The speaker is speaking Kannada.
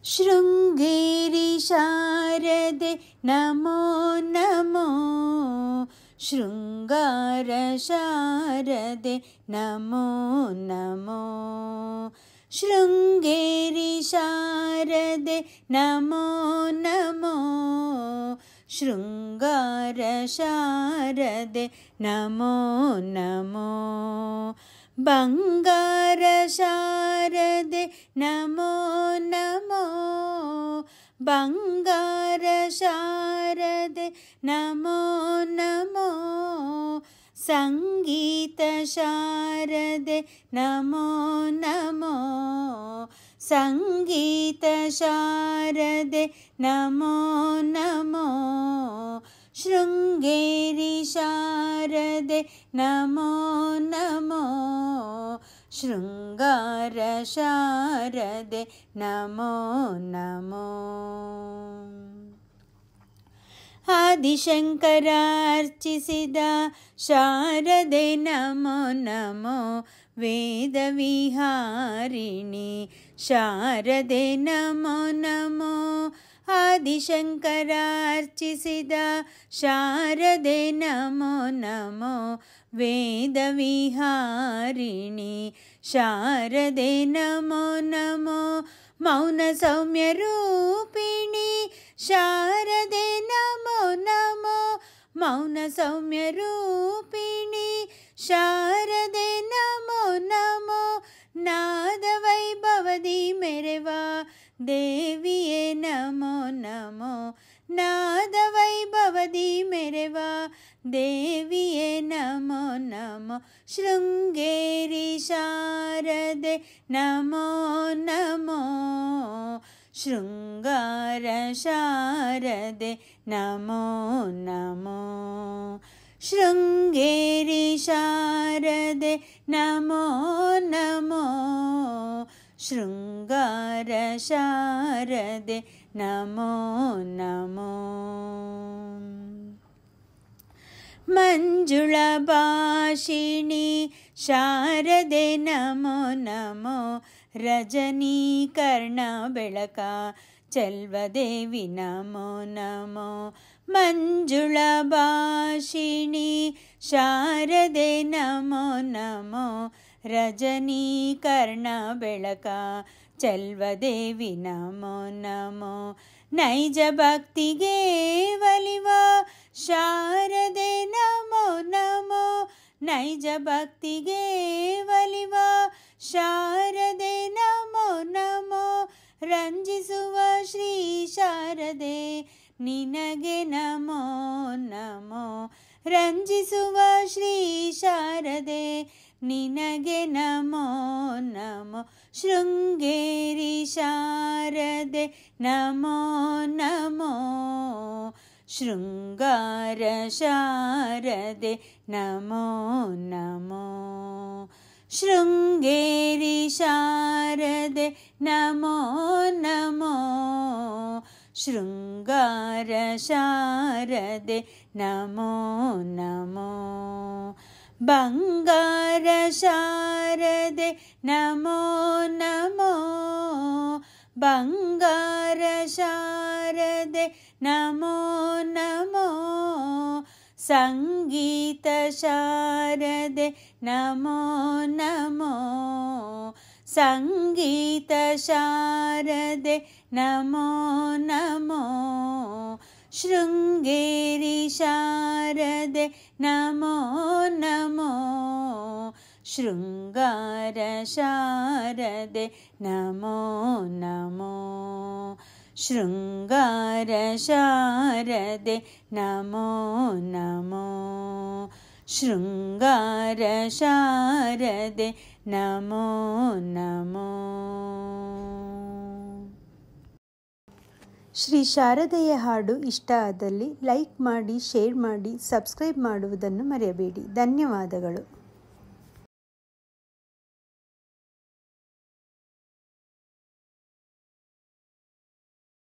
ಶೃಂಗೇರಿ ಶಾರದೆ ನಮೋ ನಮೋ, ಶೃಂಗಾರ ಶಾರದೆ ನಮೋ ನಮೋ, ಶೃಂಗೇರಿ ಶಾರದೆ ನಮೋ ನಮೋ, ಶೃಂಗಾರ ಶಾರದೆ ನಮೋ ನಮೋ, ಬಂಗಾರ ಶಾರದೆ ನಮೋ ನಮೋ, ಬಂಗಾರ ಶಾರದೆ ನಮೋ ನಮೋ, ಸಂಗೀತ ಶಾರದೆ ನಮೋ ನಮೋ, ಸಂಗೀತ ಶಾರದೆ ನಮೋ ನಮೋ, ಶೃಂಗೇರಿ ಶಾರದೆ ನಮೋ ನಮೋ, ಶೃಂಗಾರ ಶಾರದೆ ನಮೋ ನಮೋ. ಆದಿಶಂಕರ ಅರ್ಚಿಸಿದ ಶಾರದೆ ನಮೋ ನಮೋ, ವೇದವಿಹಾರಿಣಿ ಶಾರದೆ ನಮೋ ನಮೋ, ಆದಿಶಂಕರ ಅರ್ಚಿಸಿದ ಶಾರದೆ ನಮೋ ನಮೋ, ವೇದವಿಹಾರಿಣಿ ಶಾರದೆ ನಮೋ ನಮೋ, ಮೌನ ಸೌಮ್ಯ ರೂಪಿಣಿ ಶಾರದೆ ನಮೋ ನಮೋ, ಮೌನ ಸೌಮ್ಯ ರೂಪಿಣಿ ಶಾರದೆ ನಮೋ ನಮೋ, ನಾದ ವೈಭವದಿ ಮೆರೆವ ದೇವಿಯೇ ನಮೋ ನಮೋ, ನಾದ ವೈಭವದಿ ಮೆರೆವ ದೇವಿಯೇ ನಮೋ ನಮೋ, ಶೃಂಗೇರಿ ಶಾರದೆ ನಮೋ ನಮೋ, ಶೃಂಗಾರ ಶಾರದೆ ನಮೋ ನಮೋ, ಶೃಂಗೇರಿ ಶಾರದೆ ನಮೋ ನಮೋ, ಶೃಂಗಾರ ಶಾರದೆ ನಮೋ ನಮೋ. ಮಂಜುಳ ಭಾಷಿಣಿ ಶಾರದೆ ನಮೋ ನಮೋ, ರಜನೀಕರ್ಣ ಬೆಳಕ ಚೆಲ್ವದೇವಿ ನಮೋ ನಮೋ, ಮಂಜುಳ ಭಾಷಿಣಿ ಶಾರದೆ ನಮೋ ನಮೋ, ರಜನೀಕರ್ಣ ಬೆಳಕ ಚೆಲ್ವದೇವಿ ನಮೋ ನಮೋ, ನೈಜ ಭಕ್ತಿಗೆ ಒಲಿವ ಶಾರದೆ ನಮೋ ನಮೋ, ನೈಜ ಭಕ್ತಿಗೆ ಒಲಿವ ಶಾರದೆ ನಮೋ ನಮೋ, ರಂಜಿಸುವ ಶ್ರೀ ಶಾರದೆ ನಿನಗೆ ನಮೋ ನಮೋ, ರಂಜಿಸುವ ಶ್ರೀ ಶಾರದೆ ನಿನಗೆ ನಮೋ ನಮೋ, ಶೃಂಗೇರಿ ಶಾರದೆ ನಮೋ ನಮೋ, ಶೃಂಗಾರ ಶಾರದೆ ನಮೋ ನಮೋ, ಶೃಂಗೇರಿ ಶಾರದೆ ನಮೋ ನಮೋ, ಶೃಂಗಾರ ಶಾರದೆ ನಮೋ ನಮೋ, ಬಂಗಾರ ಶಾರದೆ ನಮೋ ನಮೋ, ಬಂಗಾರ ಶಾರದೆ ನಮೋ ನಮೋ, ಸಂಗೀತ ಶಾರದೆ ನಮೋ ನಮೋ, ಸಂಗೀತ ಶಾರದೆ ನಮೋ ನಮೋ, ಶೃಂಗೇರಿ ಶಾರದೆ ನಮೋ ನಮೋ, ಶೃಂಗಾರ ಶಾರದೆ ನಮೋ ನಮೋ, ಶೃಂಗಾರ ಶಾರದೆ ನಮೋ ನಮೋ, ಶೃಂಗಾರ ಶಾರದೆ ನಮೋ ನಮೋ. ಶ್ರೀ ಶಾರದೆಯ ಹಾಡು ಇಷ್ಟ ಆದಲ್ಲಿ ಲೈಕ್ ಮಾಡಿ, ಶೇರ್ ಮಾಡಿ, ಸಬ್ಸ್ಕ್ರೈಬ್ ಮಾಡುವುದನ್ನು ಮರೆಯಬೇಡಿ. ಧನ್ಯವಾದಗಳು.